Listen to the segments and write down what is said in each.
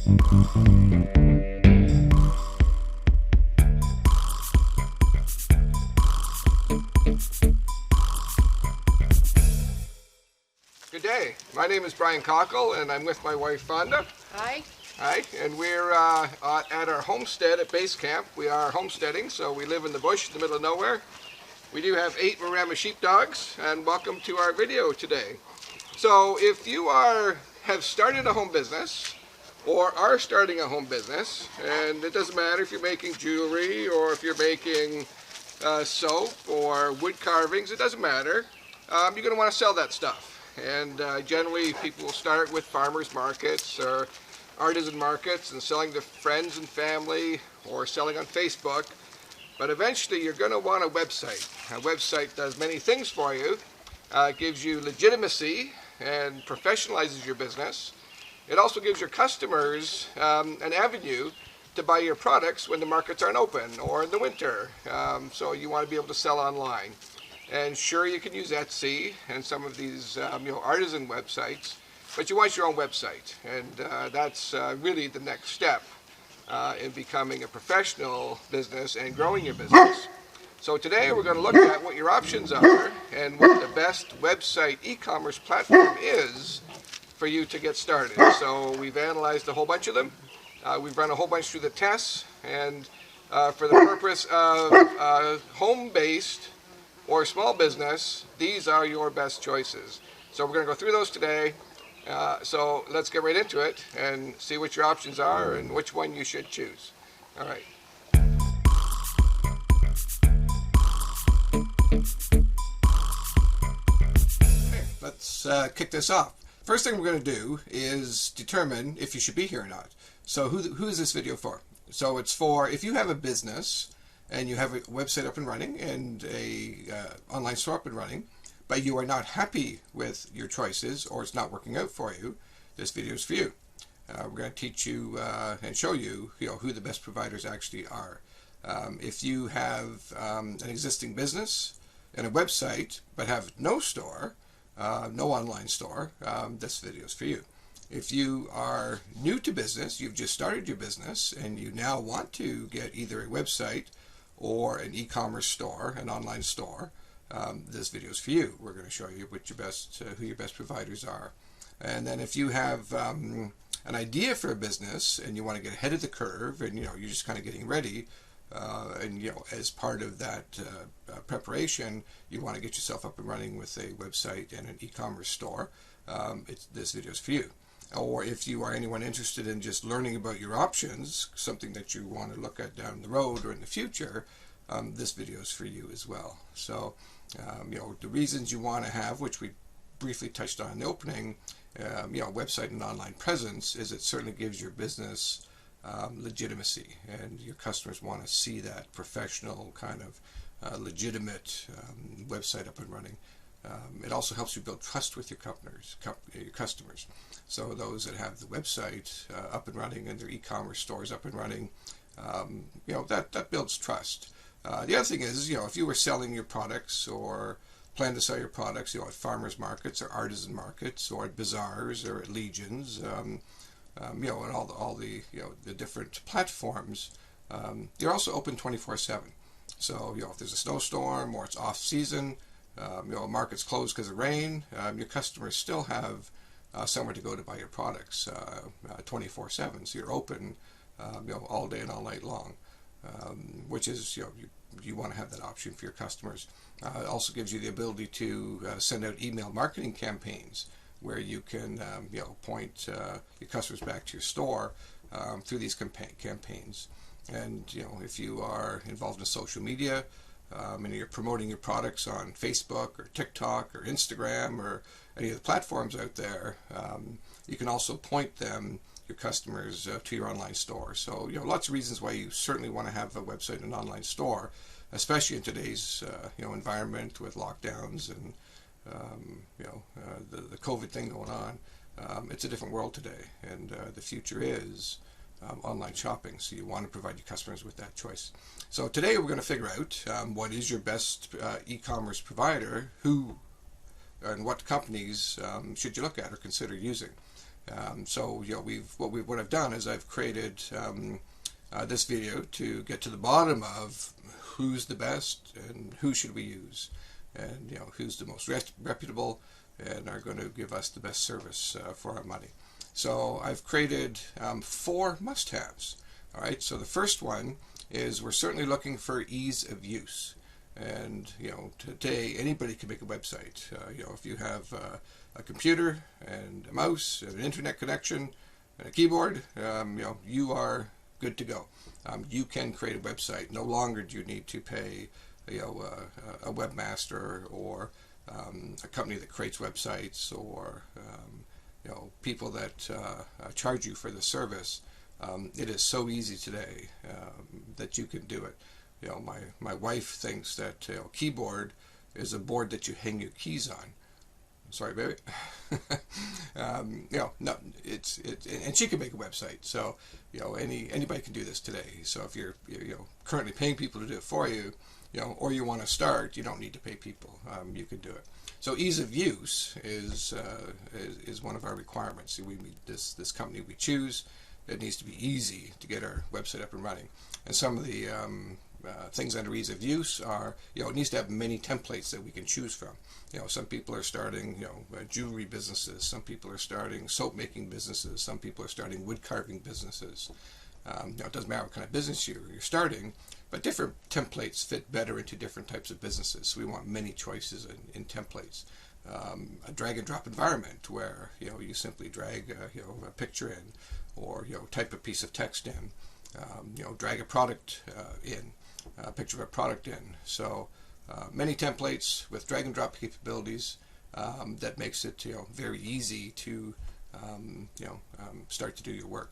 Good day. My name is Brian Cockell, and I'm with my wife Fonda. Hi. Hi, and we're at our homestead at base camp. We are homesteading, so we live in the bush in the middle of nowhere. We do have 8 Maremma sheepdogs, and welcome to our video today. So if you have started a home business or are starting a home business, and it doesn't matter if you're making jewelry or if you're making soap or wood carvings, it doesn't matter. You're going to want to sell that stuff. And generally people will start with farmers markets or artisan markets and selling to friends and family or selling on Facebook. But eventually you're going to want a website. A website does many things for you. It gives you legitimacy and professionalizes your business. It also gives your customers an avenue to buy your products when the markets aren't open or in the winter. So you want to be able to sell online. And sure, you can use Etsy and some of these artisan websites, but you want your own website. And that's really the next step in becoming a professional business and growing your business. So today we're going to look at what your options are and what the best website e-commerce platform is for you to get started. So we've analyzed a whole bunch of them. We've run a whole bunch through the tests, and for the purpose of home-based or small business, these are your best choices. So we're going to go through those today. So let's get right into it and see what your options are and which one you should choose. All right. Okay, let's kick this off. First thing we're going to do is determine if you should be here or not. So who is this video for? So it's for if you have a business and you have a website up and running and a online store up and running, but you are not happy with your choices or it's not working out for you, this video is for you. We're going to teach you and show you, who the best providers actually are. If you have an existing business and a website but have no store, no online store, this video is for you. If you are new to business, you've just started your business and you now want to get either a website or an e-commerce store, an online store, this video is for you. We're going to show you what who your best providers are. And then if you have an idea for a business and you want to get ahead of the curve and you're just kind of getting ready, and as part of that preparation, you want to get yourself up and running with a website and an e-commerce store, this video is for you. Or if you are anyone interested in just learning about your options, something that you want to look at down the road or in the future, this video is for you as well. So, the reasons you want to have, which we briefly touched on in the opening, website and online presence, is it certainly gives your business legitimacy, and your customers want to see that professional kind of legitimate website up and running. It also helps you build trust with your customers. So those that have the website up and running and their e-commerce stores up and running, that builds trust. The other thing is, if you were selling your products or plan to sell your products, at farmers markets or artisan markets or at bazaars or at legions, and all the different platforms, they're also open 24/7. So if there's a snowstorm or it's off season, market's closed because of rain, your customers still have somewhere to go to buy your products 24/7. So you're open all day and all night long, which is you want to have that option for your customers. It also gives you the ability to send out email marketing campaigns where you can point your customers back to your store through these campaigns. And if you are involved in social media, and you're promoting your products on Facebook or TikTok or Instagram or any of the platforms out there, you can also point your customers to your online store. So lots of reasons why you certainly want to have a website and online store, especially in today's environment with lockdowns and the COVID thing going on. It's a different world today, and the future is online shopping, so you want to provide your customers with that choice. So today we're going to figure out what is your best e-commerce provider, who and what companies should you look at or consider using. So what I've done is I've created this video to get to the bottom of who's the best and who should we use, and who's the most reputable and are going to give us the best service for our money. So I've created 4 must-haves. All right. So the first one is we're certainly looking for ease of use. And today anybody can make a website. If you have a computer and a mouse and an internet connection and a keyboard, you are good to go. You can create a website. No longer do you need to pay a webmaster or a company that creates websites or people that charge you for the service. It is so easy today that you can do it. My wife thinks that keyboard is a board that you hang your keys on. Sorry, baby. No, it's and she can make a website. So anybody can do this today. So if you're currently paying people to do it for you, or you want to start, you don't need to pay people. You can do it. So ease of use is one of our requirements. This company we choose, it needs to be easy to get our website up and running. And some of the things under ease of use are, it needs to have many templates that we can choose from. Some people are starting, jewelry businesses. Some people are starting soap making businesses. Some people are starting wood carving businesses. It doesn't matter what kind of business you're starting, but different templates fit better into different types of businesses. So we want many choices in templates. A drag and drop environment where you simply drag a picture in, or type a piece of text in, drag a product in, a picture of a product in. So many templates with drag and drop capabilities that makes it very easy to start to do your work.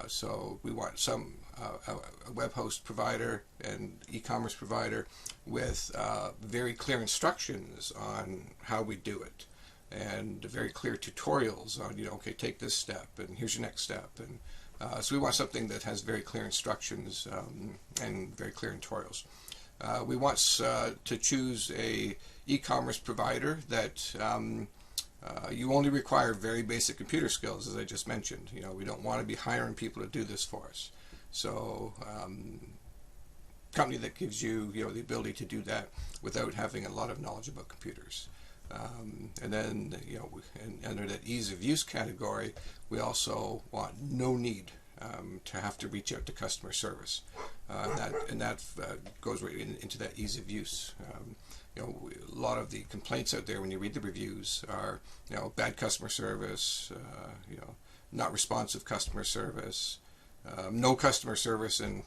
So we want a web host provider and e-commerce provider with very clear instructions on how we do it, and very clear tutorials on okay, take this step and here's your next step. And so we want something that has very clear instructions and very clear tutorials. We want to choose a e-commerce provider that you only require very basic computer skills, as I just mentioned. We don't want to be hiring people to do this for us. So company that gives you the ability to do that without having a lot of knowledge about computers. And then under that ease of use category, we also want no need to have to reach out to customer service. That goes right into that ease of use. A lot of the complaints out there when you read the reviews are bad customer service, not responsive customer service, no customer service, and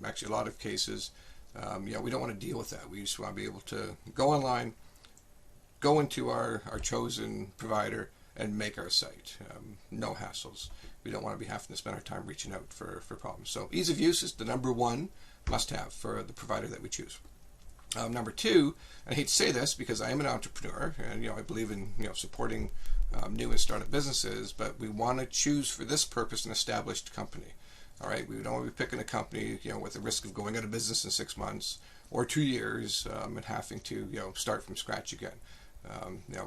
actually a lot of cases. We don't want to deal with that. We just want to be able to go online, go into our chosen provider, and make our site. No hassles. We don't want to be having to spend our time reaching out for problems. So ease of use is the number 1 must-have for the provider that we choose. Number 2, I hate to say this because I am an entrepreneur, and I believe in supporting new and startup businesses, but we want to choose for this purpose an established company. All right, we don't want to be picking a company with the risk of going out of business in 6 months or 2 years and having to start from scratch again.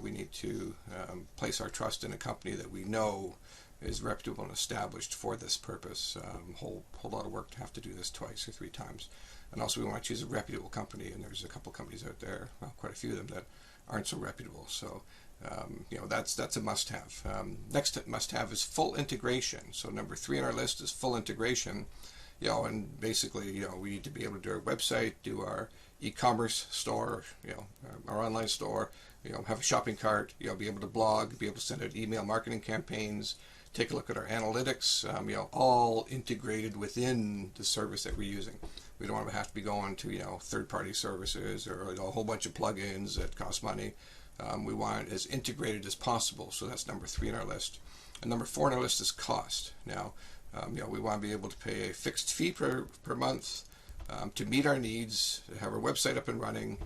We need to place our trust in a company that we know is reputable and established for this purpose. Whole lot of work to have to do this 2 or 3 times. And also we want to choose a reputable company, and there's a couple companies out there, well, quite a few of them, that aren't so reputable. So that's a must-have. Next must-have is full integration. So number 3 on our list is full integration. And basically we need to be able to do our website, do our e-commerce store, our online store, have a shopping cart, be able to blog, be able to send out email marketing campaigns, take a look at our analytics, all integrated within the service that we're using. We don't want to have to be going to third-party services or a whole bunch of plugins that cost money. We want it as integrated as possible. So that's number 3 on our list. And number 4 on our list is cost. Now, we want to be able to pay a fixed fee per month to meet our needs, to have our website up and running,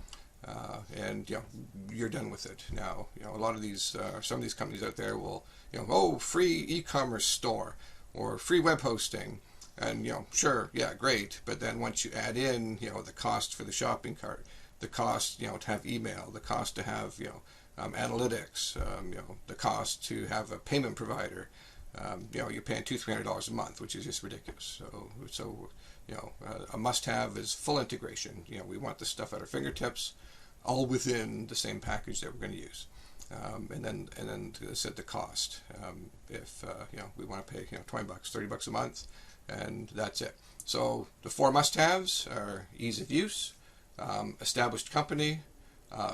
and you're done with it. Now, a lot of these, some of these companies out there will, free e-commerce store or free web hosting, and sure, yeah, great. But then once you add in, the cost for the shopping cart, the cost, to have email, the cost to have, analytics, the cost to have a payment provider. You're paying $200-300 a month, which is just ridiculous. So a must-have is full integration. We want the stuff at our fingertips, all within the same package that we're going to use. And then set the cost. If we want to pay $20, $30 a month, and that's it. So the 4 must-haves are ease of use, established company,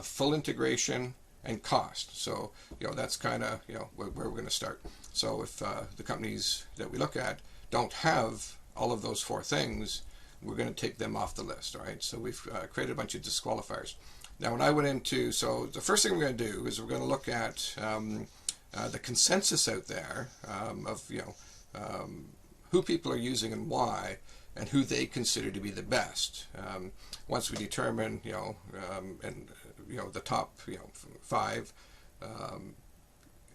full integration, and cost. So that's kind of where we're going to start. So if the companies that we look at don't have all of those 4 things, we're going to take them off the list. All right. So we've created a bunch of disqualifiers. Now, when I went into, so the first thing we're going to do is we're going to look at the consensus out there of who people are using and why, and who they consider to be the best. Once we determine the top 5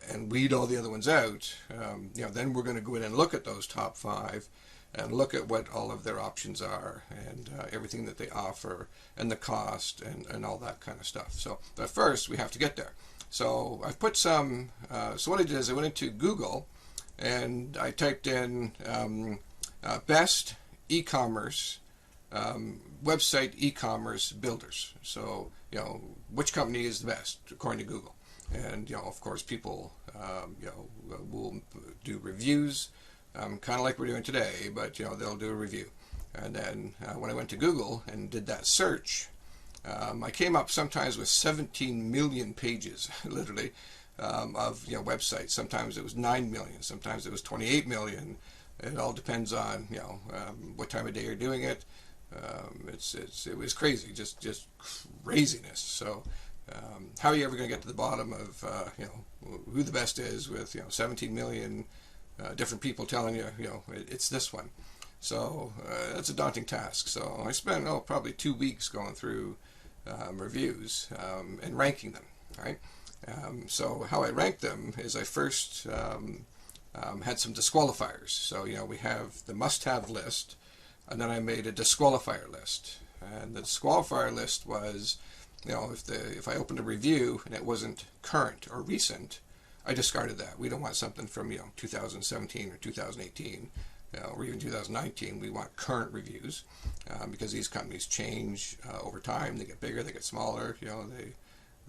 and weed all the other ones out, then we're going to go in and look at those top 5 and look at what all of their options are and everything that they offer and the cost and all that kind of stuff. So, but first we have to get there. So I've put some, so what I did is I went into Google and I typed in best e-commerce, website e-commerce builders. So, which company is the best according to Google? And, of course, people, will do reviews, kind of like we're doing today, but, they'll do a review. And then when I went to Google and did that search, I came up sometimes with 17 million pages, literally, of, websites. Sometimes it was 9 million, sometimes it was 28 million. It all depends on, what time of day you're doing it. It was crazy, just craziness. So, how are you ever going to get to the bottom of who the best is with 17 million different people telling you it's this one? So that's a daunting task. So I spent probably 2 weeks going through reviews and ranking them. Right. So how I ranked them is I first had some disqualifiers. So we have the must-have list, and then I made a disqualifier list. And the disqualifier list was, if I opened a review and it wasn't current or recent, I discarded that. We don't want something from 2017 or 2018 or even 2019. We want current reviews because these companies change over time. They get bigger, they get smaller.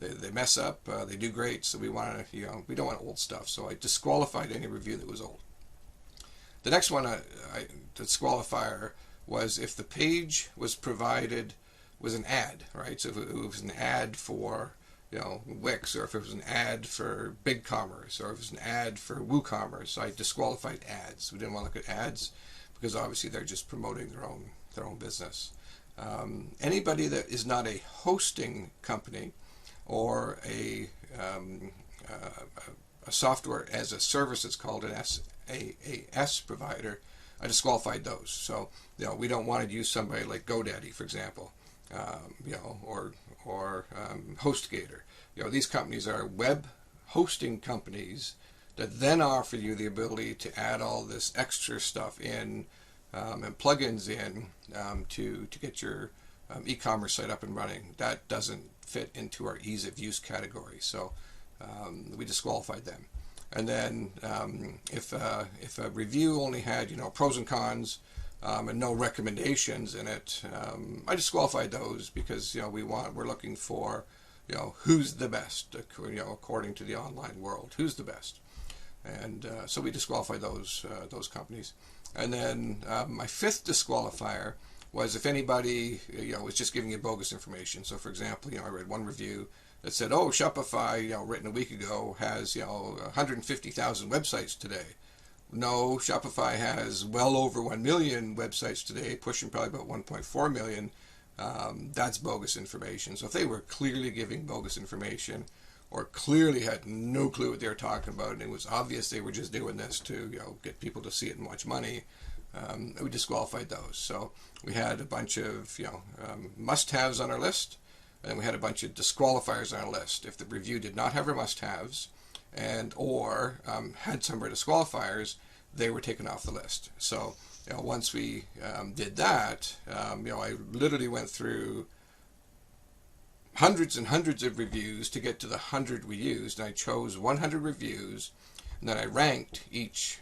They mess up. They do great. So we want to we don't want old stuff. So I disqualified any review that was old. The next one, the disqualifier, was if the page was provided was an ad, right? So if it was an ad for Wix, or if it was an ad for BigCommerce, or if it was an ad for Woocommerce, I disqualified ads. We didn't want to look at ads because obviously they're just promoting their own business. Anybody that is not a hosting company or a software as a service, it's called an SaaS provider, I disqualified those. So we don't want to use somebody like GoDaddy, for example, or HostGator. These companies are web hosting companies that then offer you the ability to add all this extra stuff in and plugins in to get your e-commerce site up and running. That doesn't fit into our ease of use category, so we disqualified them. And then if a review only had pros and cons and no recommendations in it, I disqualified those because we're looking for who's the best according to the online world, who's the best, and so we disqualified those companies. And then my 5th disqualifier was if anybody was just giving you bogus information. So for example, I read one review that said, oh, Shopify, written a week ago, has 150,000 websites today. No, Shopify has well over 1 million websites today, pushing probably about 1.4 million. That's bogus information. So if they were clearly giving bogus information, or clearly had no clue what they were talking about, and it was obvious they were just doing this to get people to see it and watch money, we disqualified those. So we had a bunch of must-haves on our list, and then we had a bunch of disqualifiers on our list. If the review did not have our must-haves and or had some of our disqualifiers, they were taken off the list. So once we did that, I literally went through hundreds and hundreds of reviews to get to the 100 we used. And I chose 100 reviews, and then I ranked each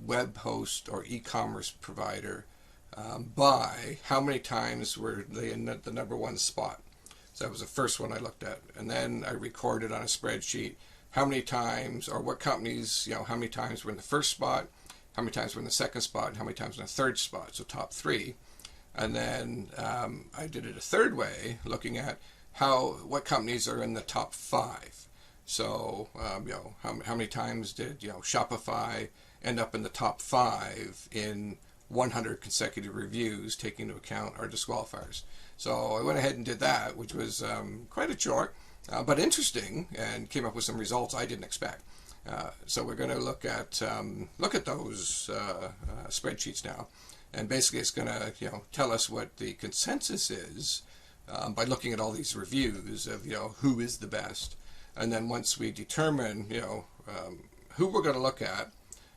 web host or e-commerce provider by how many times were they in the number one spot. So that was the first one I looked at. And then I recorded on a spreadsheet how many times, or what companies, how many times were in the first spot, how many times were in the second spot, and how many times in the third spot, so top three. And then I did it a third way, looking at what companies are in the top five. So, how many times did, Shopify end up in the top five in 100 consecutive reviews, taking into account our disqualifiers. So I went ahead and did that, which was quite a chore, but interesting, and came up with some results I didn't expect. So we're going to look at those spreadsheets now, and basically it's going to tell us what the consensus is by looking at all these reviews of who is the best, and then once we determine who we're going to look at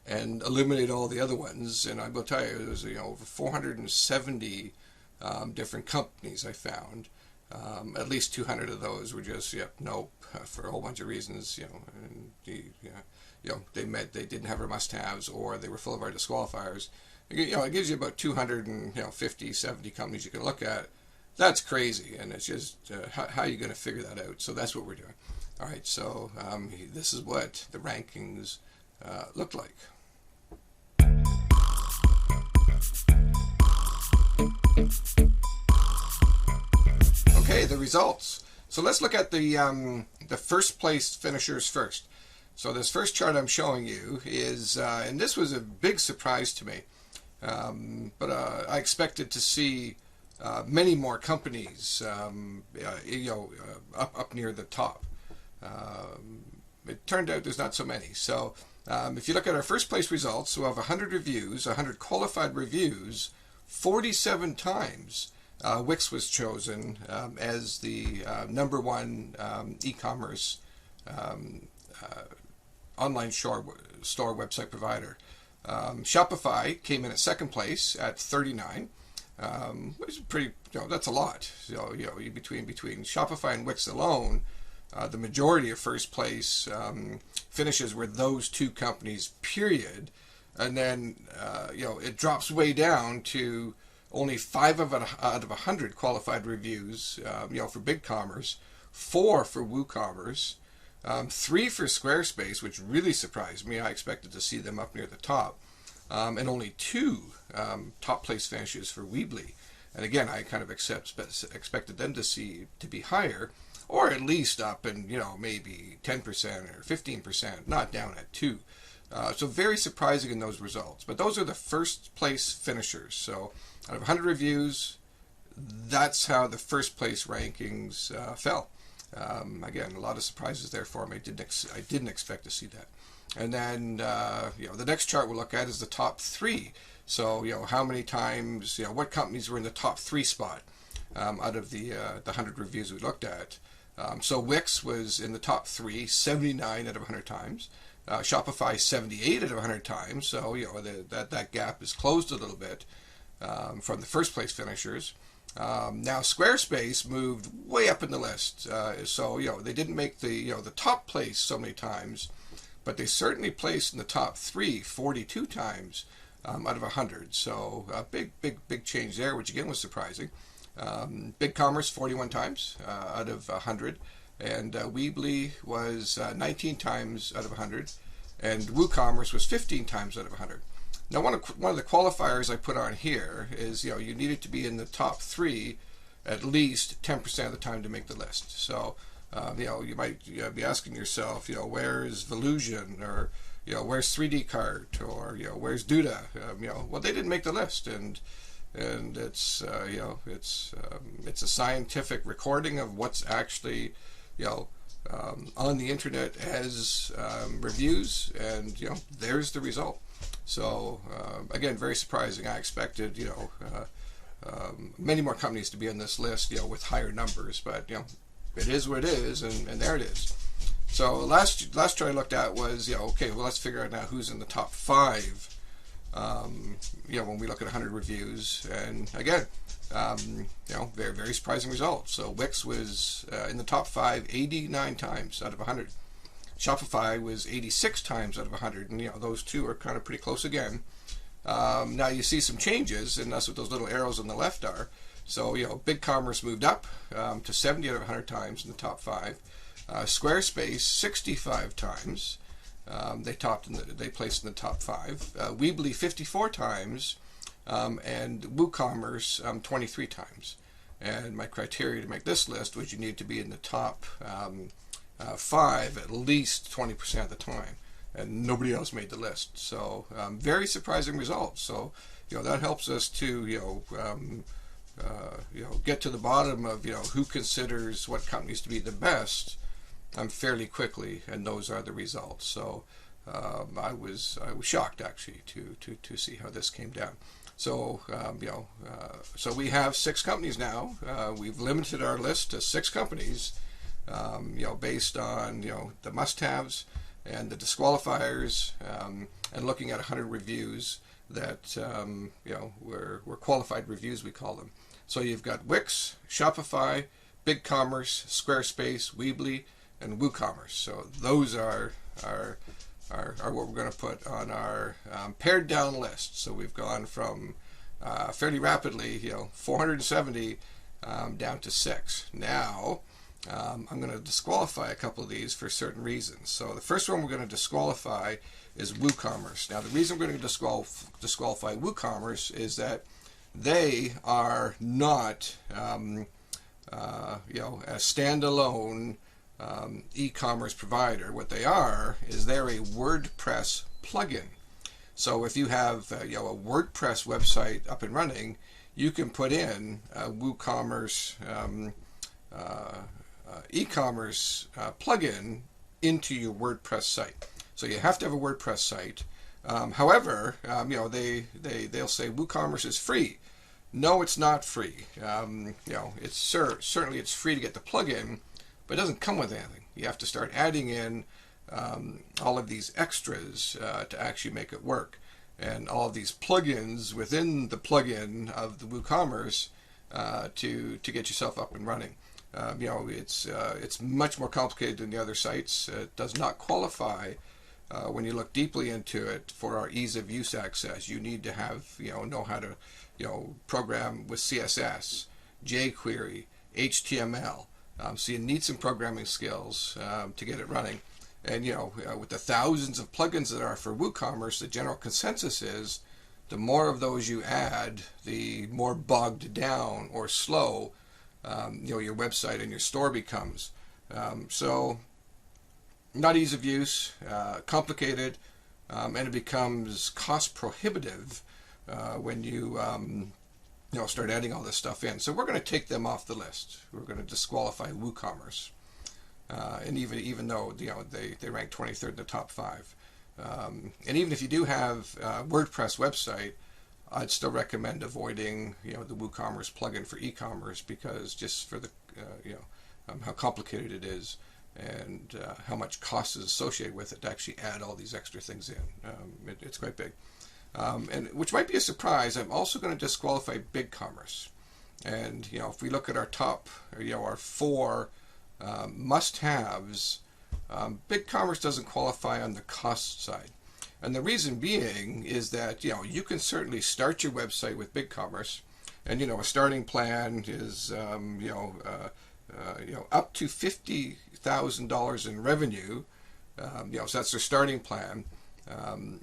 and eliminate all the other ones, and I will tell you there's over 470 different companies I found. At least 200 of those were just nope, for a whole bunch of reasons. They didn't have our must-haves, or they were full of our disqualifiers. It gives you about 250, 70 companies you can look at. That's crazy, and it's just how are you going to figure that out? So that's what we're doing. All right, so this is what the rankings look like. Okay, the results. So let's look at the first place finishers first. So this first chart I'm showing you is, and this was a big surprise to me, but I expected to see many more companies, up near the top. It turned out there's not so many. So if you look at our first place results, we have 100 reviews, 100 qualified reviews, 47 times. Wix was chosen as the number one e-commerce online store website provider. Shopify came in at second place at 39, which is pretty, that's a lot. So, between Shopify and Wix alone, the majority of first place finishes were those two companies, period. And then, it drops way down to only 5 out of 100 qualified reviews, for BigCommerce, 4 for Woocommerce, 3 for Squarespace, which really surprised me. I expected to see them up near the top, and only 2 top place finishes for Weebly. And again, I kind of expected them to be higher, or at least up in maybe 10% or 15%, not down at 2. So very surprising in those results. But those are the first place finishers. So out of 100 reviews, that's how the first place rankings fell. Again, a lot of surprises there for me. I didn't expect to see that. And then the next chart we'll look at is the top 3. So how many times what companies were in the top 3 spot out of the 100 reviews we looked at. So Wix was in the top 3, 79 out of 100 times. Shopify 78 out of 100 times. So that gap is closed a little bit from the first place finishers. Now Squarespace moved way up in the list. So they didn't make the top place so many times, but they certainly placed in the top 3 42 times out of 100. So a big change there, which again was surprising. BigCommerce 41 times out of 100, and Weebly was 19 times out of 100, and Woocommerce was 15 times out of 100. Now one of the qualifiers I put on here is you needed to be in the top 3 at least 10% of the time to make the list. So you might be asking yourself, where's Volusion, or where's 3D Cart, or where's Duda? Well, they didn't make the list, and it's it's a scientific recording of what's actually on the internet as reviews, and there's the result. So again, very surprising. I expected many more companies to be on this list with higher numbers, but it is what it is, and there it is. So last chart I looked at was okay, well, let's figure out now who's in the top 5 when we look at 100 reviews. And again, very, very surprising results. So Wix was in the top 5 89 times out of 100. Shopify was 86 times out of 100, and those two are kind of pretty close again. Now you see some changes, and that's what those little arrows on the left are. So BigCommerce moved up to 70 out of 100 times in the top 5. Squarespace 65 times. They placed in the top 5. Weebly 54 times, and Woocommerce 23 times. And my criteria to make this list was you need to be in the top 5 at least 20% of the time, and nobody else made the list. So very surprising results. So that helps us to get to the bottom of who considers what companies to be the best fairly quickly, and those are the results. So I was shocked actually to see how this came down. So so we have 6 companies now. We've limited our list to 6 companies, based on the must-haves and the disqualifiers, and looking at 100 reviews that were qualified reviews, we call them. So you've got Wix, Shopify, BigCommerce, Squarespace, Weebly, and Woocommerce. So those are what we're going to put on our pared down list. So we've gone from fairly rapidly, 470 down to 6. Now I'm going to disqualify a couple of these for certain reasons. So the first one we're going to disqualify is Woocommerce. Now the reason we're going to disqualify Woocommerce is that they are not a standalone e-commerce provider. What they are is they're a WordPress plugin. So if you have a WordPress website up and running, you can put in a Woocommerce e-commerce plugin into your WordPress site. So you have to have a WordPress site. However, they'll say Woocommerce is free. No, it's not free. It's certainly it's free to get the plugin, but it doesn't come with anything. You have to start adding in all of these extras to actually make it work, and all of these plugins within the plugin of the Woocommerce to get yourself up and running. It's much more complicated than the other sites. It does not qualify when you look deeply into it for our ease of use access. You need to have know how to program with CSS, jQuery, HTML. So you need some programming skills to get it running. And with the thousands of plugins that are for Woocommerce, the general consensus is the more of those you add, the more bogged down or slow your website and your store becomes. So not ease of use, complicated, and it becomes cost prohibitive when you start adding all this stuff in. So we're going to take them off the list. We're going to disqualify Woocommerce, and even though they rank 23rd in the top 5, and even if you do have a WordPress website, I'd still recommend avoiding the Woocommerce plugin for e-commerce, because just for the how complicated it is, and how much cost is associated with it to actually add all these extra things in. It's quite big. And which might be a surprise, I'm also going to disqualify BigCommerce. And if we look at our top, our 4 must-haves, BigCommerce doesn't qualify on the cost side. And the reason being is that you can certainly start your website with BigCommerce, and a starting plan is up to $50,000 in revenue. So that's their starting plan.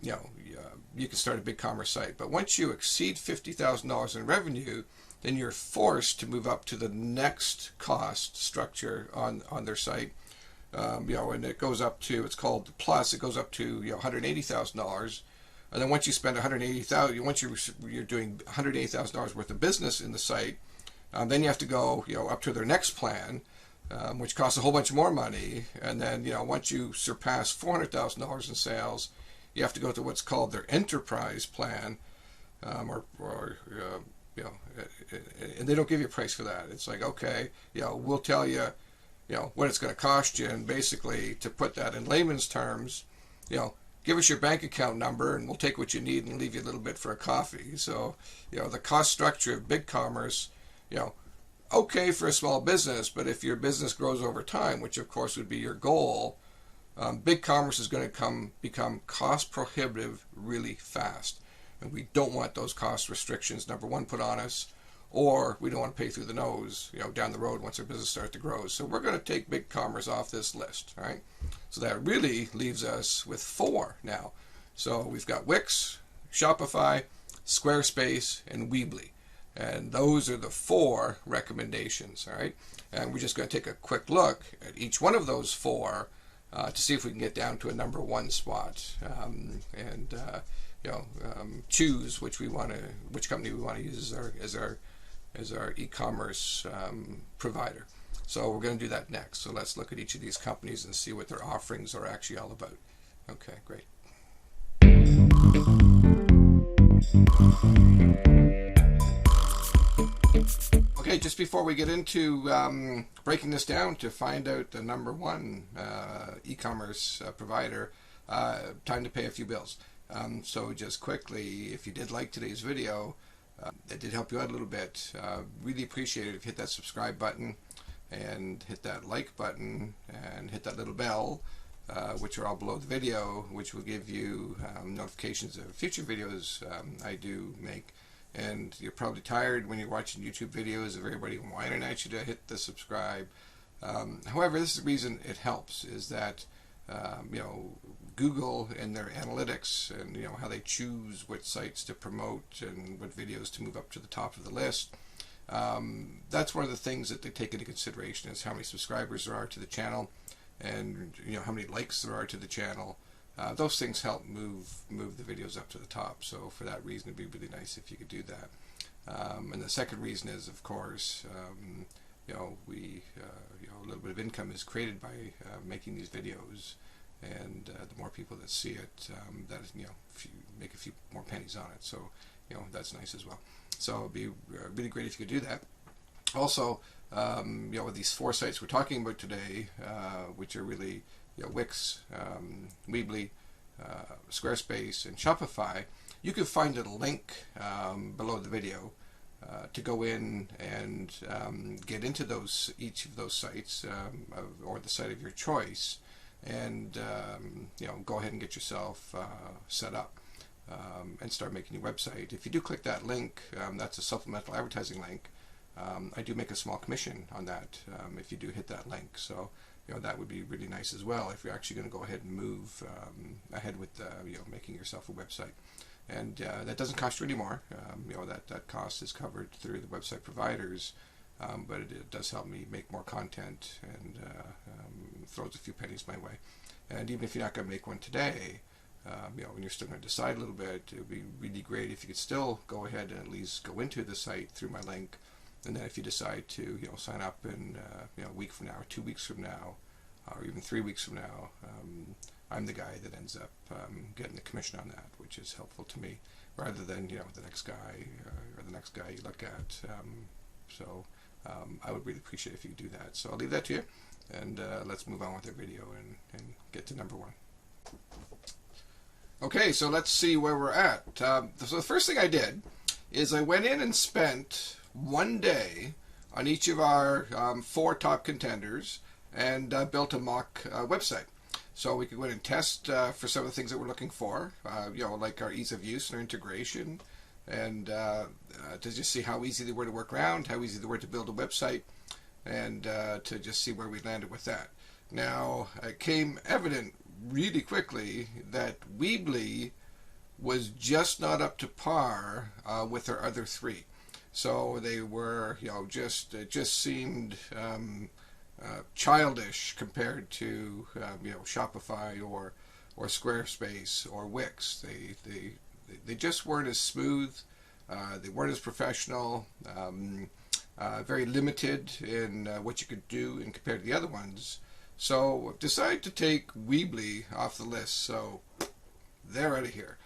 You can start a BigCommerce site, but once you exceed $50,000 in revenue, then you're forced to move up to the next cost structure on their site. And it goes up to, it's called Plus, it goes up to $180,000. And then once you spend $180,000, once you're doing $180,000 worth of business in the site, then you have to go up to their next plan, which costs a whole bunch more money. And then once you surpass $400,000 in sales, you have to go to what's called their enterprise plan, and they don't give you a price for that. It's like, okay, we'll tell you, what it's going to cost you, and basically, to put that in layman's terms, give us your bank account number and we'll take what you need and leave you a little bit for a coffee. So, the cost structure of BigCommerce, okay for a small business, but if your business grows over time, which of course would be your goal, BigCommerce is going to become cost prohibitive really fast. And we don't want those cost restrictions, number one, put on us, or we don't want to pay through the nose, down the road once our business starts to grow. So we're going to take BigCommerce off this list, all right? So that really leaves us with 4 now. So we've got Wix, Shopify, Squarespace, and Weebly. And those are the 4 recommendations, all right? And we're just going to take a quick look at each one of those 4 to see if we can get down to a number 1 spot, and choose which company we want to use as our e-commerce provider. So we're going to do that next. So let's look at each of these companies and see what their offerings are actually all about. Okay, great. Okay, just before we get into breaking this down to find out the number 1 e-commerce provider, time to pay a few bills. So just quickly, if you did like today's video, it did help you out a little bit, really appreciate it if you hit that subscribe button and hit that like button and hit that little bell, which are all below the video, which will give you notifications of future videos I do make. And you're probably tired when you're watching YouTube videos of everybody whining at you to hit the subscribe. However, this is the reason it helps, is that Google and their analytics and how they choose what sites to promote and what videos to move up to the top of the list. That's one of the things that they take into consideration, is how many subscribers there are to the channel, and how many likes there are to the channel. Those things help move the videos up to the top. So for that reason, it'd be really nice if you could do that. And the second reason is, of course, a little bit of income is created by making these videos, and the more people that see it, if you make a few more pennies on it. So that's nice as well. So it'd be really great if you could do that. Also, with these 4 sites we're talking about today, which are really Wix, Weebly, Squarespace, and Shopify, you can find a link below the video to go in and get into each of those sites, or the site of your choice, and go ahead and get yourself set up and start making your website. If you do click that link, that's a supplemental advertising link. I do make a small commission on that if you do hit that link. So that would be really nice as well if you're actually going to go ahead and move ahead with making yourself a website. And that doesn't cost you anymore. That cost is covered through the website providers, but it does help me make more content, and throws a few pennies my way. And even if you're not going to make one today, when you're still going to decide a little bit, it would be really great if you could still go ahead and at least go into the site through my link. And then if you decide to sign up in a week from now, or 2 weeks from now, or even 3 weeks from now, I'm the guy that ends up getting the commission on that, which is helpful to me, rather than the next guy or the next guy you look at. I would really appreciate if you could do that. So I'll leave that to you, and let's move on with our video and get to number 1. Okay, so let's see where we're at. So the first thing I did is I went in and spent 1 day on each of our 4 top contenders, and built a mock website. So we could go in and test for some of the things that we're looking for, like our ease of use and our integration, and to just see how easy they were to work around, how easy they were to build a website, and to just see where we landed with that. Now, it came evident really quickly that Weebly was just not up to par with our other 3. So they were, it just seemed childish compared to, Shopify or Squarespace or Wix. They just weren't as smooth. They weren't as professional. Very limited in what you could do and compared to the other ones. So I've decided to take Weebly off the list. So they're out of here.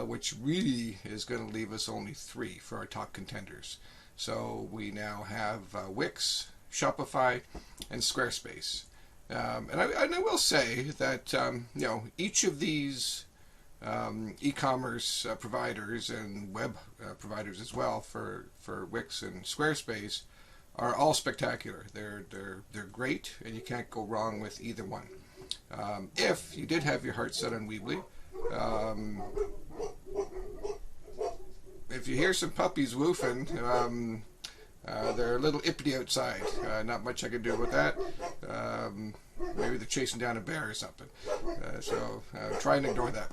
Which really is going to leave us only 3 for our top contenders. So we now have Wix, Shopify, and Squarespace. And I will say that each of these e-commerce providers and web providers as well for Wix and Squarespace are all spectacular. They're great, and you can't go wrong with either one. If you did have your heart set on Weebly, if you hear some puppies woofing, they're a little ippity outside. Not much I can do with that. Maybe they're chasing down a bear or something. So try and ignore that.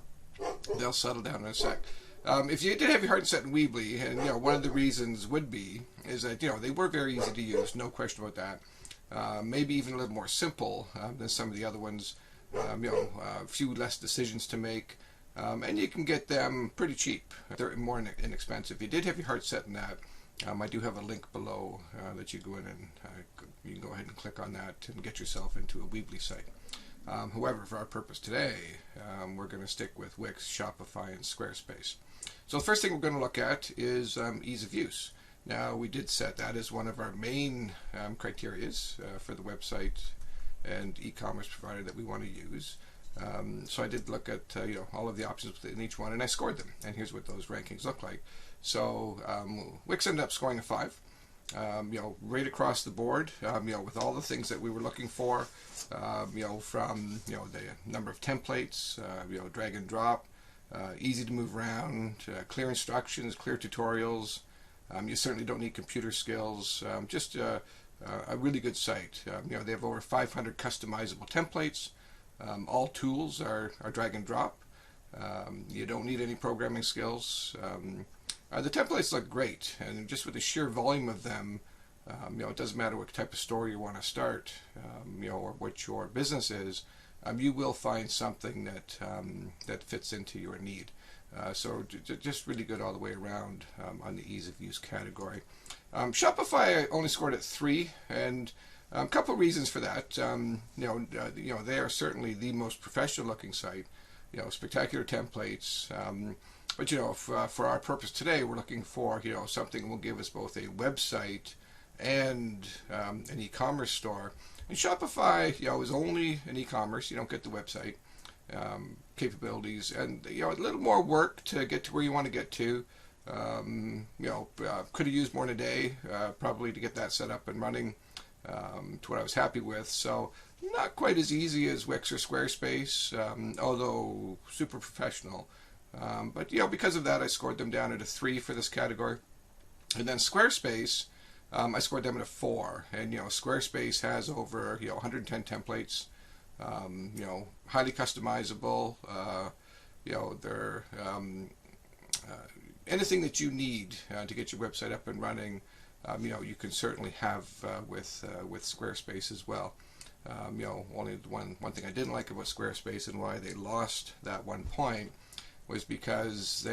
They'll settle down in a sec. If you did have your heart set in Weebly, and one of the reasons would be is that they were very easy to use, no question about that. Maybe even a little more simple than some of the other ones. A few less decisions to make, and you can get them pretty cheap. They're more inexpensive. If you did have your heart set in that, I do have a link below that you go in and you can go ahead and click on that and get yourself into a Weebly site. However, for our purpose today, we're going to stick with Wix, Shopify, and Squarespace. So the first thing we're going to look at is ease of use. Now, we did set that as one of our main criterias for the website and e-commerce provider that we want to use. So I did look at all of the options within each one, and I scored them. And here's what those rankings look like. So Wix ended up scoring a 5. Right across the board, with all the things that we were looking for, from the number of templates, drag and drop, easy to move around, clear instructions, clear tutorials. You certainly don't need computer skills. Just a really good site. They have over 500 customizable templates. All tools are drag and drop. You don't need any programming skills. The templates look great, and just with the sheer volume of them, it doesn't matter what type of store you want to start, or what your business is, you will find something that fits into your need. So just really good all the way around on the ease of use category. Shopify only scored at 3, and a couple of reasons for that. They are certainly the most professional looking site. Spectacular templates. But for our purpose today, we're looking for something that will give us both a website and an e-commerce store. And Shopify is only an e-commerce. You don't get the website capabilities, and a little more work to get to where you want to get to. Could have used more in a day, probably, to get that set up and running to what I was happy with. So not quite as easy as Wix or Squarespace, although super professional. But because of that, I scored them down at a 3 for this category. And then Squarespace, I scored them at a 4. And Squarespace has over 110 templates. Highly customizable. They're anything that you need to get your website up and running. You can certainly have with Squarespace as well. Only one thing I didn't like about Squarespace and why they lost that 1 point was because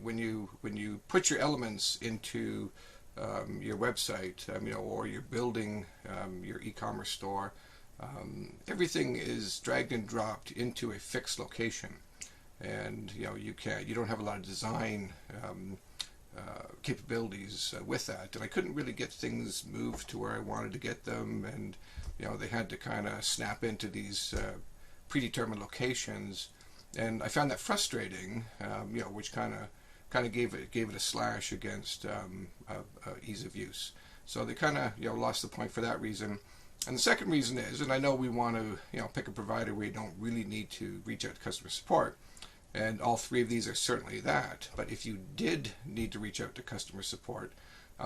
when you put your elements into your website, or you're building your e-commerce store, everything is dragged and dropped into a fixed location, and you don't have a lot of design capabilities with that, and I couldn't really get things moved to where I wanted to get them, and they had to kind of snap into these predetermined locations. And I found that frustrating, which kind of gave it a slash against ease of use. So they kind of lost the point for that reason. And the second reason is, and I know we want to pick a provider where you don't really need to reach out to customer support, and all 3 of these are certainly that. But if you did need to reach out to customer support,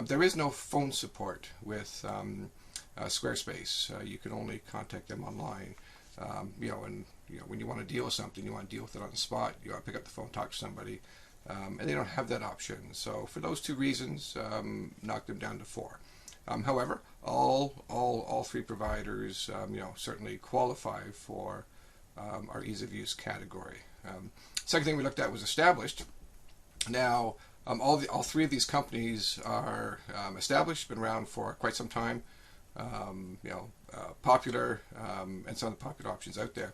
there is no phone support with Squarespace. You can only contact them online. And when you want to deal with something, you want to deal with it on the spot. You want to pick up the phone, talk to somebody, and they don't have that option. So for those 2 reasons, knocked them down to 4. However, all 3 providers, certainly qualify for our ease of use category. Second thing we looked at was Established. Now, all 3 of these companies are established, been around for quite some time. Popular, and some of the popular options out there.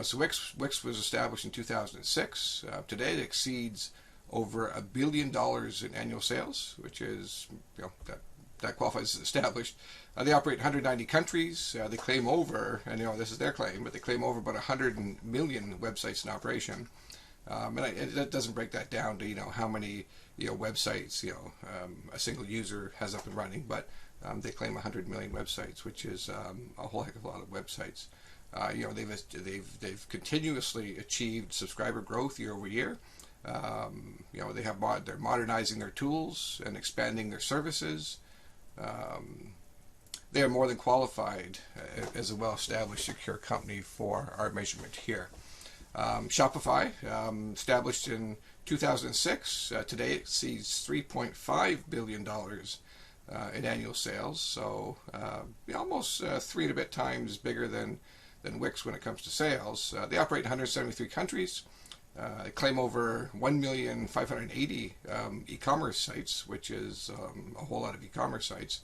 So Wix was established in 2006. Today it exceeds over $1 billion in annual sales, which is, that qualifies as established. They operate in 190 countries. They claim over, and this is their claim, but they claim over about 100 million websites in operation. And it doesn't break that down to how many websites a single user has up and running, but they claim 100 million websites, which is a whole heck of a lot of websites. They've continuously achieved subscriber growth year over year. They're modernizing their tools and expanding their services. They are more than qualified as a well-established, secure company for our measurement here. Shopify, established in 2006, today exceeds $3.5 billion in annual sales, so almost 3 and a bit times bigger than Wix when it comes to sales. They operate in 173 countries. They claim over 1,580,000 e-commerce sites, which is a whole lot of e-commerce sites.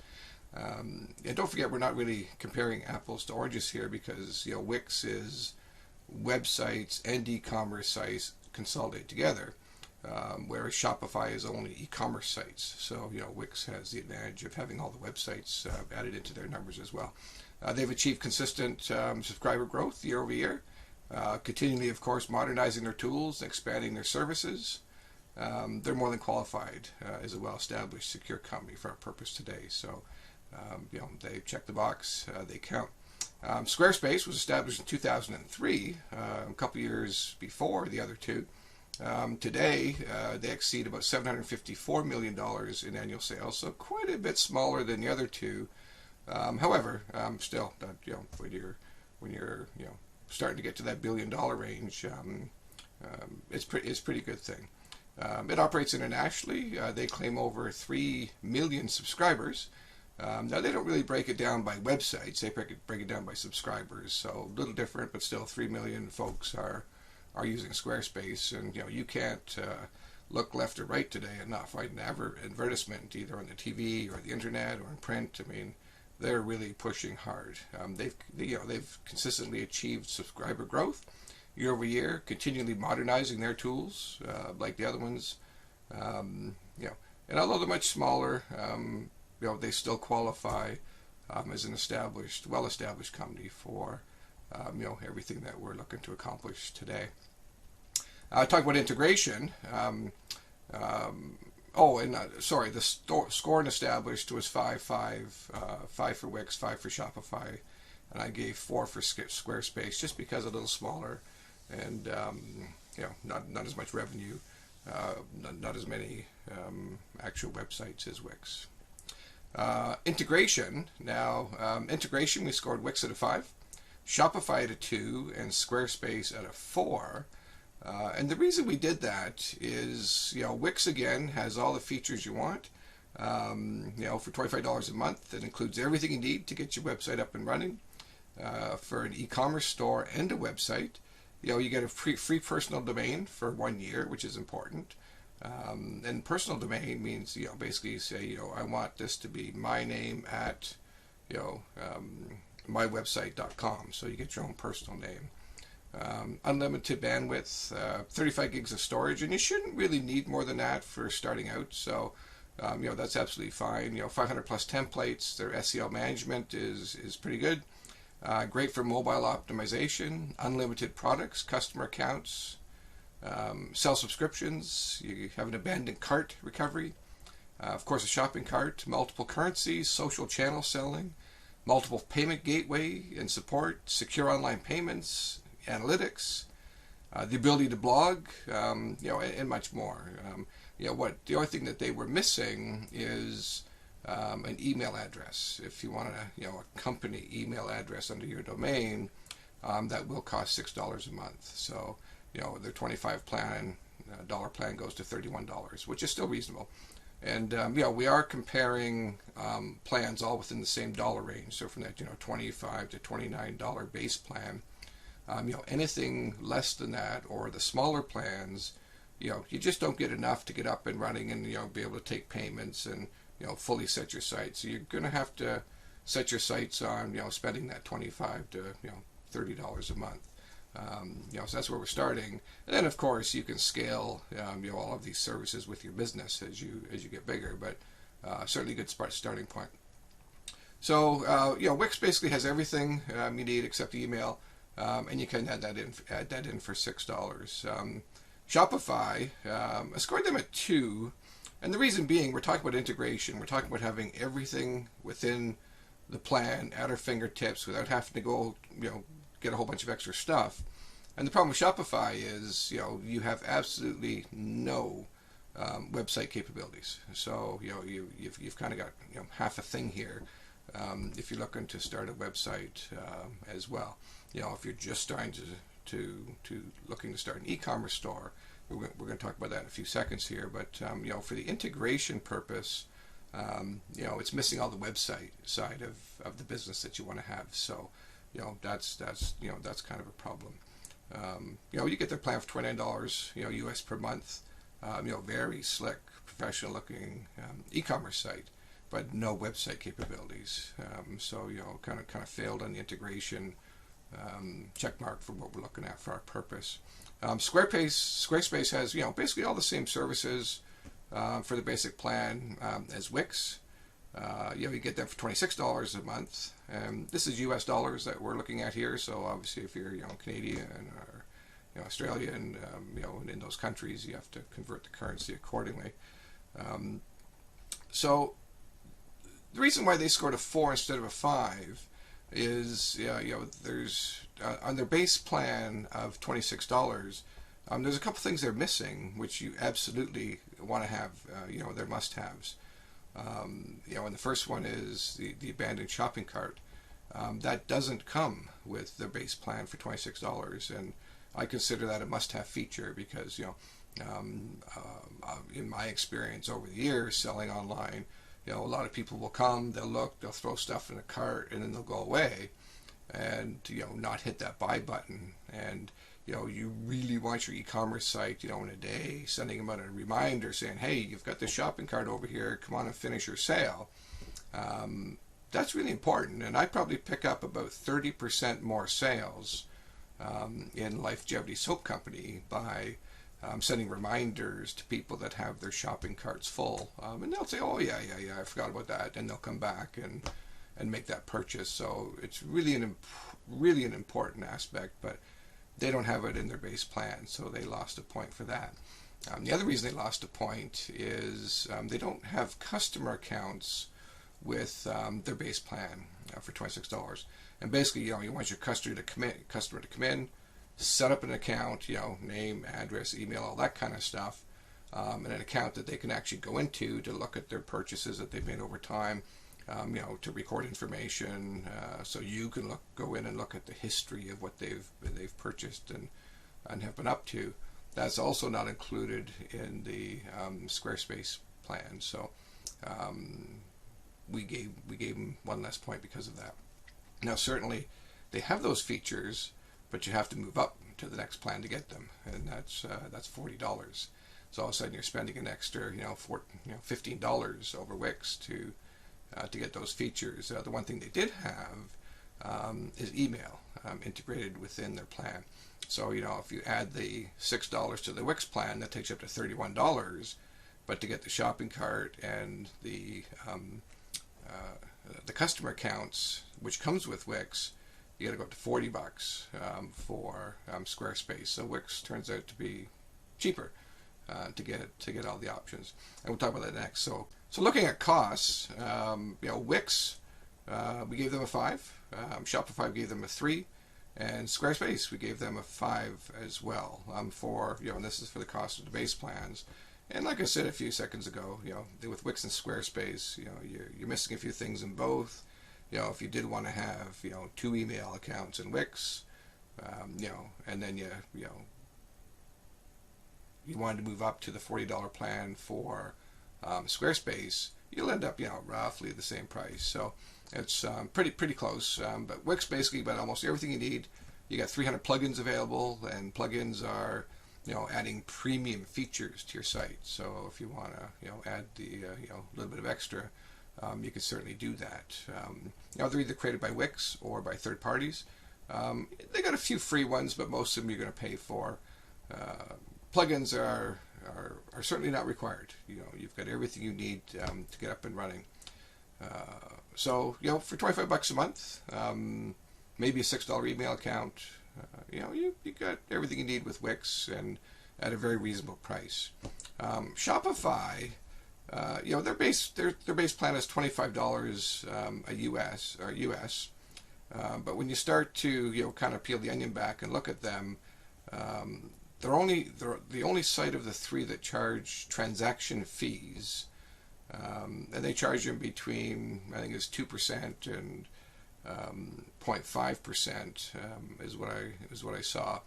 And don't forget, we're not really comparing apples to oranges here, because Wix is websites and e-commerce sites consolidated together, whereas Shopify is only e-commerce sites. So Wix has the advantage of having all the websites added into their numbers as well. They've achieved consistent subscriber growth year over year, continually, of course, modernizing their tools and expanding their services. They're more than qualified as a well-established, secure company for our purpose today. So they check the box. They count. Squarespace was established in 2003, a couple years before the other two. Today, they exceed about $754 million in annual sales, so quite a bit smaller than the other two. However, still, when you're starting to get to that $1 billion range, it's a pretty good thing. It operates internationally. They claim over 3 million subscribers. Now, they don't really break it down by websites. They break it down by subscribers, so a little different, but still 3 million folks are using Squarespace. And you can't look left or right today and not find an advertisement either on the TV or the internet or in print. I mean, they're really pushing hard. They've consistently achieved subscriber growth year over year, continually modernizing their tools like the other ones. And although they're much smaller, they still qualify as an well-established company for everything that we're looking to accomplish today. Talk about integration. The score and established was 5 for Wix, 5 for Shopify, and I gave 4 for Squarespace, just because a little smaller and not as much revenue, not as many actual websites as Wix. Integration. Now, integration, we scored Wix at a 5, Shopify at a 2, and Squarespace at a 4. And the reason we did that is, Wix again has all the features you want. For $25 a month, it includes everything you need to get your website up and running. For an e-commerce store and a website, you get a free personal domain for 1 year, which is important. And personal domain means, basically you say, I want this to be my name at, mywebsite.com. So you get your own personal name. Unlimited bandwidth, 35 gigs of storage, and you shouldn't really need more than that for starting out. So, that's absolutely fine. 500 plus templates. Their SEO management is pretty good. Great for mobile optimization. Unlimited products, customer accounts. Sell subscriptions. You have an abandoned cart recovery. Of course, a shopping cart. Multiple currencies. Social channel selling. Multiple payment gateway and support. Secure online payments. Analytics, the ability to blog, and much more. The only thing that they were missing is an email address. If you want a company email address under your domain, that will cost $6 a month. So, their $25 dollar plan goes to $31, which is still reasonable. And we are comparing plans all within the same dollar range. So from that $25 to $29 base plan. Anything less than that, or the smaller plans, you just don't get enough to get up and running and be able to take payments and fully set your site. So you're going to have to set your sights on spending that $25 to $30 a month. So that's where we're starting. And then of course you can scale all of these services with your business as you get bigger. But certainly a good starting point. So Wix basically has everything you need except email. And you can add that in for $6. Shopify, I scored them at 2, and the reason being, we're talking about integration. We're talking about having everything within the plan at our fingertips without having to go, get a whole bunch of extra stuff. And the problem with Shopify is, you have absolutely no website capabilities. So, you've kind of got, half a thing here. If you're looking to start a website as well, if you're just starting to looking to start an e-commerce store, we're going to talk about that in a few seconds here. But for the integration purpose, it's missing all the website side of the business that you want to have. So, that's kind of a problem. You get their plan for $29, US per month. Very slick, professional looking e-commerce site, but no website capabilities. So, kind of failed on the integration. Check mark for what we're looking at for our purpose. Squarespace has, basically all the same services for the basic plan as Wix. You get them for $26 a month. This is US dollars that we're looking at here. So obviously, if you're Canadian or Australian, in those countries, you have to convert the currency accordingly. So the reason why they scored a 4 instead of a 5 is there's on their base plan of $26. There's a couple things they're missing, which you absolutely want to have. They're must-haves. And the first one is the abandoned shopping cart. That doesn't come with the base plan for $26, and I consider that a must-have feature because in my experience over the years selling online, a lot of people will come, they'll look, they'll throw stuff in a cart, and then they'll go away, and not hit that buy button. And you really want your e-commerce site, in a day, sending them out a reminder saying, hey, you've got this shopping cart over here, come on and finish your sale. That's really important, and I probably pick up about 30% more sales in Lifegevity Soap Company by sending reminders to people that have their shopping carts full, and they'll say, oh yeah, I forgot about that, and they'll come back and make that purchase. So it's really an important aspect, but they don't have it in their base plan, so they lost a point for that. The other reason they lost a point is they don't have customer accounts with their base plan for $26. And basically, you want your customer to come in, set up an account, name, address, email, all that kind of stuff, and an account that they can actually go into to look at their purchases that they've made over time, to record information, so you can go in and look at the history of what they've purchased and have been up to. That's also not included in the Squarespace plan. So we gave them one less point because of that. Now, certainly they have those features, but you have to move up to the next plan to get them, and that's $40. So all of a sudden you're spending an extra, $15 over Wix to get those features. The one thing they did have is email integrated within their plan. So if you add the $6 to the Wix plan, that takes you up to $31. But to get the shopping cart and the customer accounts, which comes with Wix, you got to go up to $40 for Squarespace. So Wix turns out to be cheaper to get all the options, and we'll talk about that next. So looking at costs, Wix, we gave them a 5. Shopify gave them a 3, and Squarespace we gave them a 5 as well. And this is for the cost of the base plans. And like I said a few seconds ago, with Wix and Squarespace, you're missing a few things in both. If you did want to have, 2 email accounts in Wix, and then you wanted to move up to the $40 plan for Squarespace, you'll end up, roughly the same price. So it's pretty close. But Wix basically got almost everything you need. You got 300 plugins available, and plugins are adding premium features to your site. So if you want to, add the, little bit of extra, you can certainly do that. They're either created by Wix or by third parties. They got a few free ones, but most of them you're going to pay for. Plugins are certainly not required. You've got everything you need to get up and running. So for $25 a month, maybe a $6 email account, you got everything you need with Wix, and at a very reasonable price. Shopify, their base plan is $25 a US. But when you start to kind of peel the onion back and look at them, they're the only site of the three that charge transaction fees, and they charge them between, I think it's 2% and 0.5% is what I saw.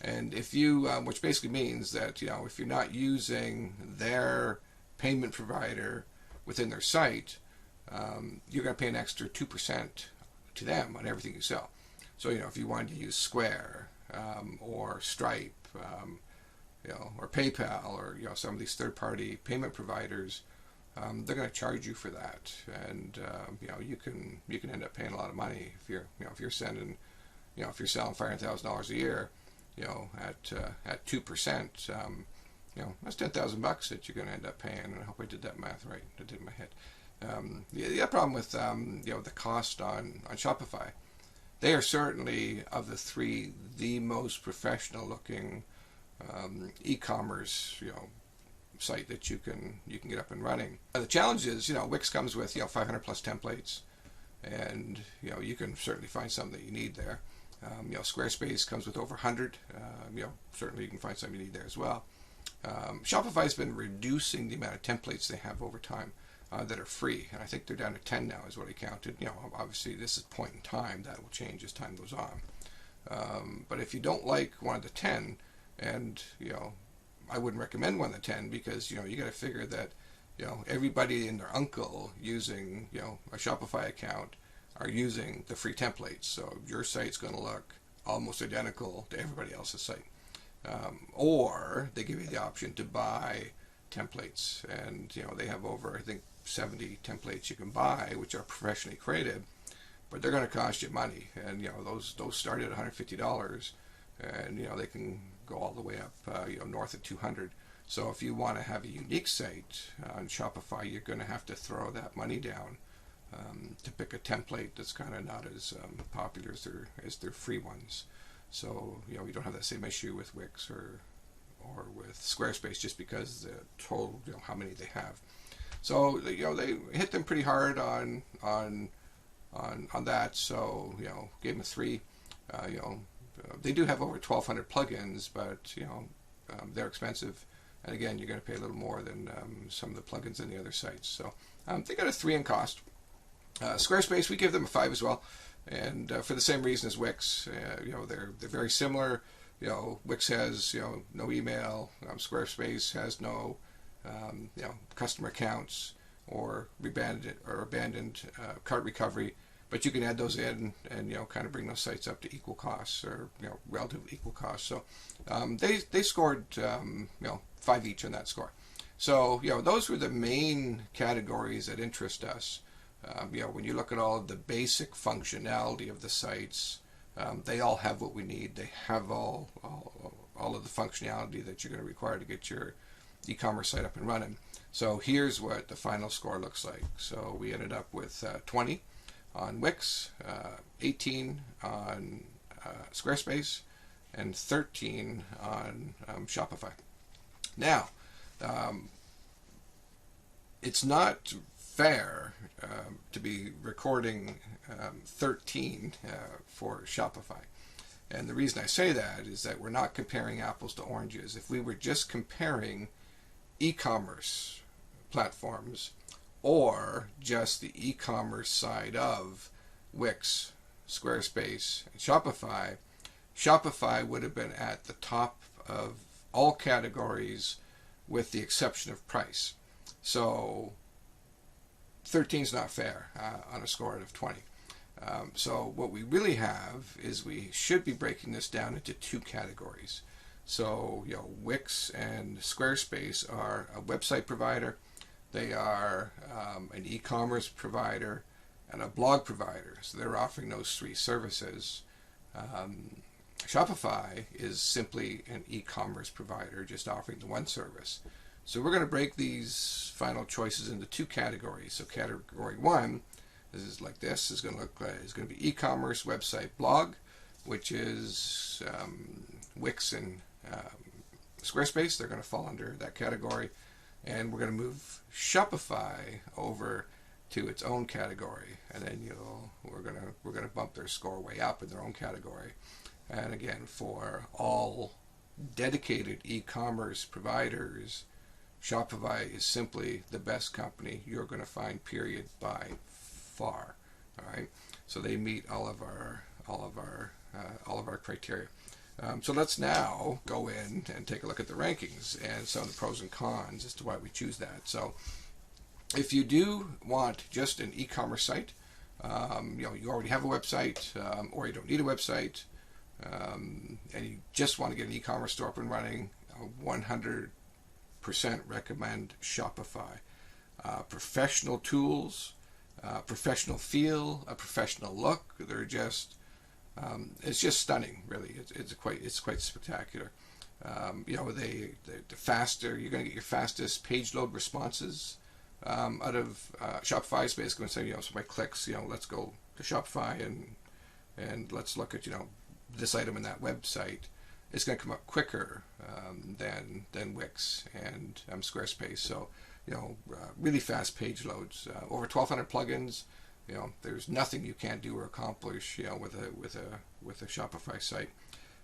And if you, which basically means that if you're not using their payment provider within their site, you're going to pay an extra 2% to them on everything you sell. So if you wanted to use Square or Stripe, or PayPal, or some of these third-party payment providers, they're going to charge you for that, and you can end up paying a lot of money if you're sending, if you're selling $500,000 a year, at 2%, that's $10,000 that you're going to end up paying. And I hope I did that math right. I did it in my head. The problem with the cost on Shopify, they are certainly, of the three, the most professional looking e-commerce site that you can get up and running. The challenge is Wix comes with 500 plus templates, and you can certainly find something that you need there. Squarespace comes with over 100. Certainly you can find something you need there as well. Shopify's been reducing the amount of templates they have over time that are free, and I think they're down to 10 now is what I counted. Obviously this is a point in time. That will change as time goes on. But if you don't like one of the 10, and I wouldn't recommend one of the 10, because you got to figure that everybody and their uncle using a Shopify account are using the free templates, so your site's going to look almost identical to everybody else's site. Or they give you the option to buy templates, and they have over, I think, 70 templates you can buy, which are professionally created, but they're going to cost you money, and those start at $150, and they can go all the way up north of 200. So if you want to have a unique site on Shopify, you're going to have to throw that money down to pick a template that's kind of not as popular as their free ones. So you don't have that same issue with Wix or with Squarespace, just because the total how many they have. So they hit them pretty hard on that. So gave them a 3. They do have over 1,200 plugins, but they're expensive, and again you're going to pay a little more than some of the plugins in the other sites. So they got a 3 in cost. Squarespace, we give them a 5 as well, and for the same reason as Wix. They're very similar. Wix has no email. Squarespace has no customer accounts or abandoned cart recovery, but you can add those in and kind of bring those sites up to equal costs, or relatively equal costs. So they scored 5 each on that score. So those were the main categories that interest us. When you look at all of the basic functionality of the sites, they all have what we need. They have all of the functionality that you're going to require to get your e-commerce site up and running. So here's what the final score looks like. So we ended up with 20 on Wix, 18 on Squarespace, and 13 on Shopify. Now, it's not fair to be recording 13 for Shopify. And the reason I say that is that we're not comparing apples to oranges. If we were just comparing e-commerce platforms, or just the e-commerce side of Wix, Squarespace, and Shopify, Shopify would have been at the top of all categories with the exception of price. So 13 is not fair on a score out of 20. So what we really have is we should be breaking this down into 2 categories. So Wix and Squarespace are a website provider. They are an e-commerce provider and a blog provider. So they're offering those 3 services. Shopify is simply an e-commerce provider, just offering the 1 service. So we're going to break these final choices into 2 categories. So category 1 is like this. Is going to be e-commerce, website, blog, which is Wix and Squarespace, they're going to fall under that category. And we're going to move Shopify over to its own category, and then we're gonna bump their score way up in their own category. And again, for all dedicated e-commerce providers, Shopify is simply the best company you're going to find, period, by far. All right, so they meet all of our criteria. So let's now go in and take a look at the rankings and some of the pros and cons as to why we choose that. So if you do want just an e-commerce site, you already have a website, or you don't need a website, and you just want to get an e-commerce store up and running, 100% recommend Shopify. Professional tools, professional feel, a professional look. They're just it's just stunning, really. It's quite spectacular. The faster you're going to get your fastest page load responses out of Shopify. Is basically going to say, so my clicks, let's go to Shopify and let's look at this item in that website. It's going to come up quicker than Wix and Squarespace. So really fast page loads. Over 1,200 plugins. There's nothing you can't do or accomplish, with a Shopify site,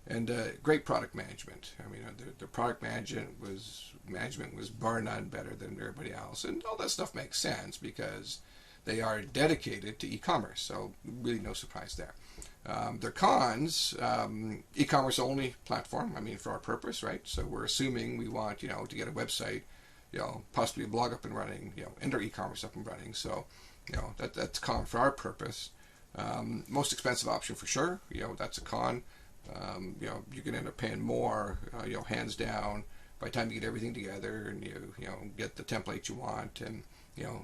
and great product management. I mean, the product management was bar none better than everybody else, and all that stuff makes sense because they are dedicated to e-commerce. So really, no surprise there. Their cons: e-commerce only platform. I mean, for our purpose, right? So we're assuming we want to get a website, possibly a blog up and running, and our e-commerce up and running. So that's a con for our purpose. Most expensive option for sure. That's a con. You can end up paying more. Hands down. By the time you get everything together and you get the template you want and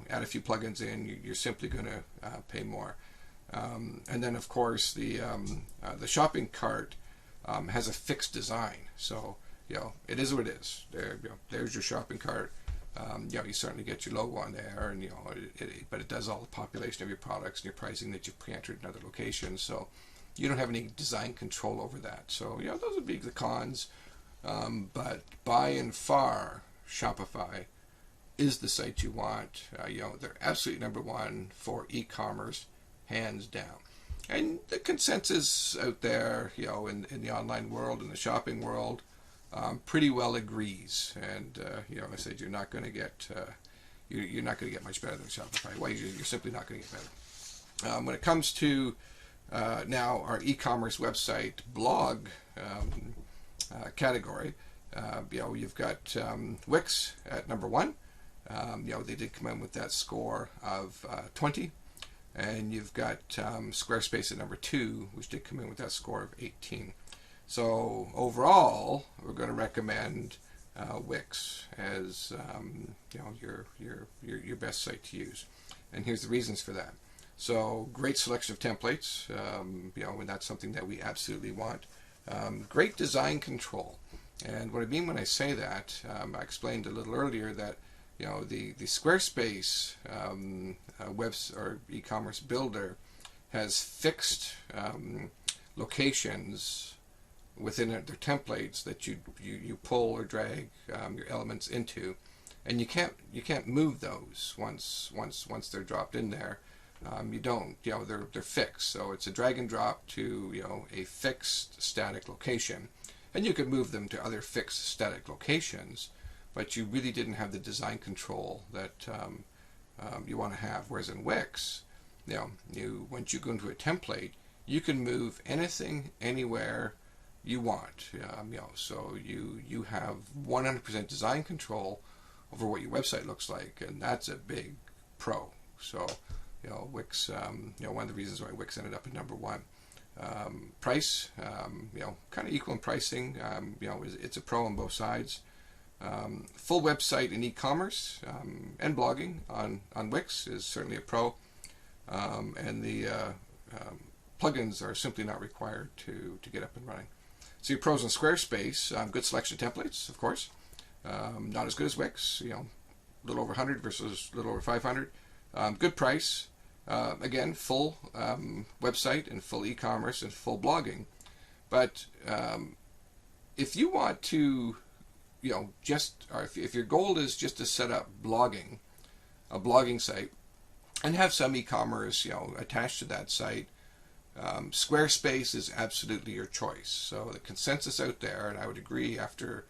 add a few plugins in, you're simply going to pay more. And then of course the shopping cart has a fixed design. So it is what it is. There's your shopping cart. You certainly get your logo on there, and but it does all the population of your products and your pricing that you've pre-entered in other locations. So you don't have any design control over that. So those would be the cons. But by and far, Shopify is the site you want. They're absolutely number one for e-commerce, hands down. And the consensus out there, in the online world, in the shopping world, pretty well agrees. And I said you're not going to get much better than Shopify. Well, you're simply not going to get better. When it comes to now our e-commerce website blog category, you've got Wix at number one. They did come in with that score of 20. And you've got Squarespace at number 2, which did come in with that score of 18. So overall, we're going to recommend Wix as your best site to use. And here's the reasons for that. So great selection of templates, and that's something that we absolutely want. Great design control. And what I mean when I say that, I explained a little earlier that the Squarespace web or e-commerce builder has fixed locations within their templates that you pull or drag your elements into, and you can't move those once they're dropped in there. You don't, they're fixed. So it's a drag and drop to a fixed static location, and you could move them to other fixed static locations, but you really didn't have the design control that you want to have. Whereas in Wix, once you go into a template, you can move anything, anywhere you want. So you have 100% design control over what your website looks like, and that's a big pro. So Wix, one of the reasons why Wix ended up at number one. Price, kind of equal in pricing. It's a pro on both sides. Full website in e-commerce and blogging on Wix is certainly a pro, and the plugins are simply not required to get up and running. So your pros on Squarespace: good selection of templates, of course, not as good as Wix, a little over 100 versus a little over 500. Good price, again, full website and full e-commerce and full blogging. But if you want to or if your goal is just to set up a blogging site, and have some e-commerce, attached to that site, Squarespace is absolutely your choice. So the consensus out there, and I would agree after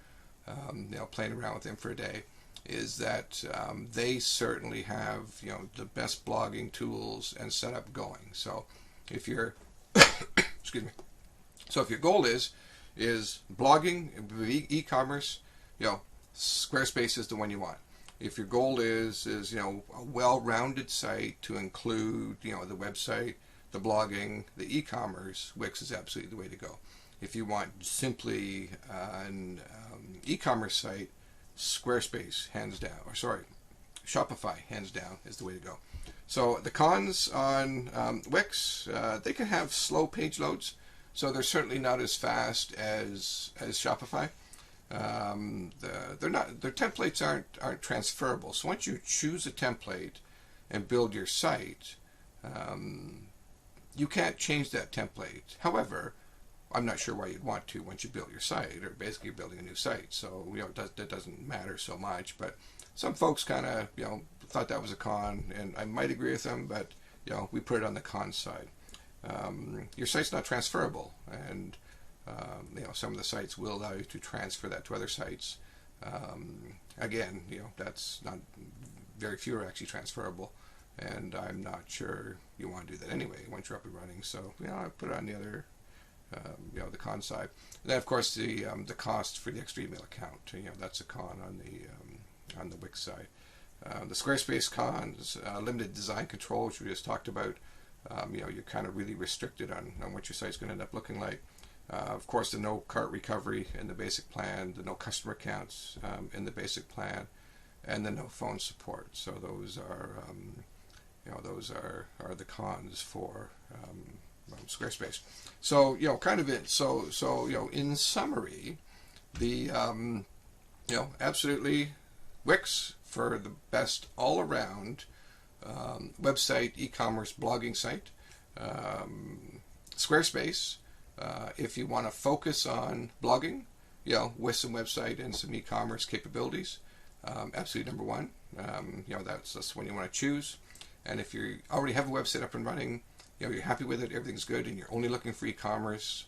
playing around with them for a day, is that they certainly have the best blogging tools and setup going. So if you're excuse me. So if your goal is blogging, e-commerce, Squarespace is the one you want. If your goal is a well-rounded site to include the website, the blogging, the e-commerce, Wix is absolutely the way to go. If you want simply an e-commerce site, Squarespace, hands down, Shopify, hands down, is the way to go. So the cons on Wix, they can have slow page loads, so they're certainly not as fast as Shopify. Their templates aren't transferable. So once you choose a template and build your site, you can't change that template. However, I'm not sure why you'd want to once you build your site, or basically you're building a new site. So that doesn't matter so much. But some folks kind of thought that was a con, and I might agree with them. But we put it on the con side. Your site's not transferable, and some of the sites will allow you to transfer that to other sites. Again, that's not very few are actually transferable, and I'm not sure you want to do that anyway once you're up and running. So I put it on the other. The con side. And then of course the cost for the extra email account. That's a con on the Wix side. The Squarespace cons, limited design control, which we just talked about. You're kind of really restricted on what your site's going to end up looking like. Of course, the no cart recovery in the basic plan, the no customer accounts in the basic plan, and the no phone support. So those are the cons for Squarespace. So kind of it. So in summary, the absolutely Wix for the best all around website, e-commerce, blogging site. Squarespace if you want to focus on blogging, with some website and some e-commerce capabilities. Absolutely number one. That's the one you want to choose. And if you already have a website up and running, you're happy with it, everything's good, and you're only looking for e-commerce,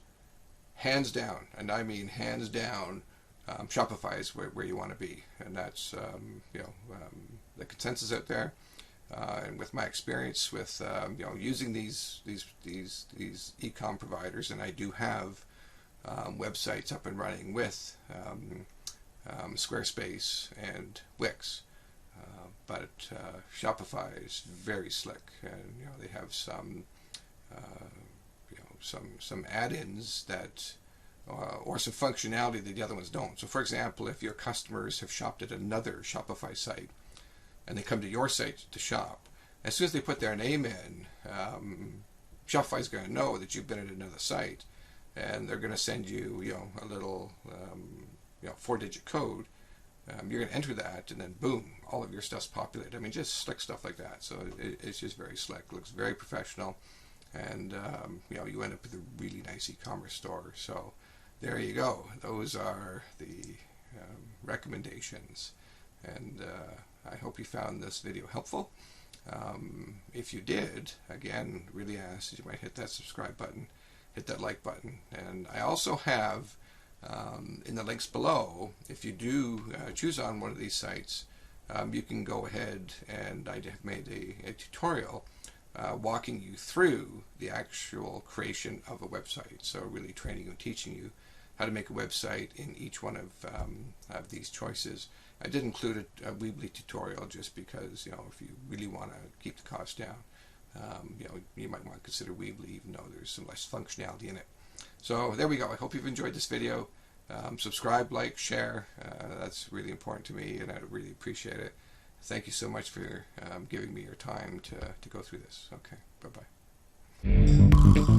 hands down, and I mean hands down, Shopify is where you want to be. And that's the consensus out there. And with my experience with using these e-com providers, and I do have websites up and running with Squarespace and Wix. But Shopify is very slick, and they have some add-ins that or some functionality that the other ones don't. So, for example, if your customers have shopped at another Shopify site and they come to your site to shop, as soon as they put their name in, Shopify is going to know that you've been at another site, and they're going to send you, a little, 4-digit code. You're going to enter that, and then boom, all of your stuff's populated. I mean, just slick stuff like that. So it's just very slick. It looks very professional, and you end up with a really nice e-commerce store. So there you go. Those are the recommendations, and I hope you found this video helpful. If you did, again, really ask that you might hit that subscribe button, hit that like button, and I also have in the links below, if you do choose on one of these sites, you can go ahead, and I have made a tutorial walking you through the actual creation of a website. So really training you and teaching you how to make a website in each one of these choices. I did include a Weebly tutorial just because, if you really want to keep the cost down, you might want to consider Weebly, even though there's some less functionality in it. So there we go. I hope you've enjoyed this video. Subscribe, like, share. That's really important to me, and I really appreciate it. Thank you so much for giving me your time to go through this. Okay, bye-bye.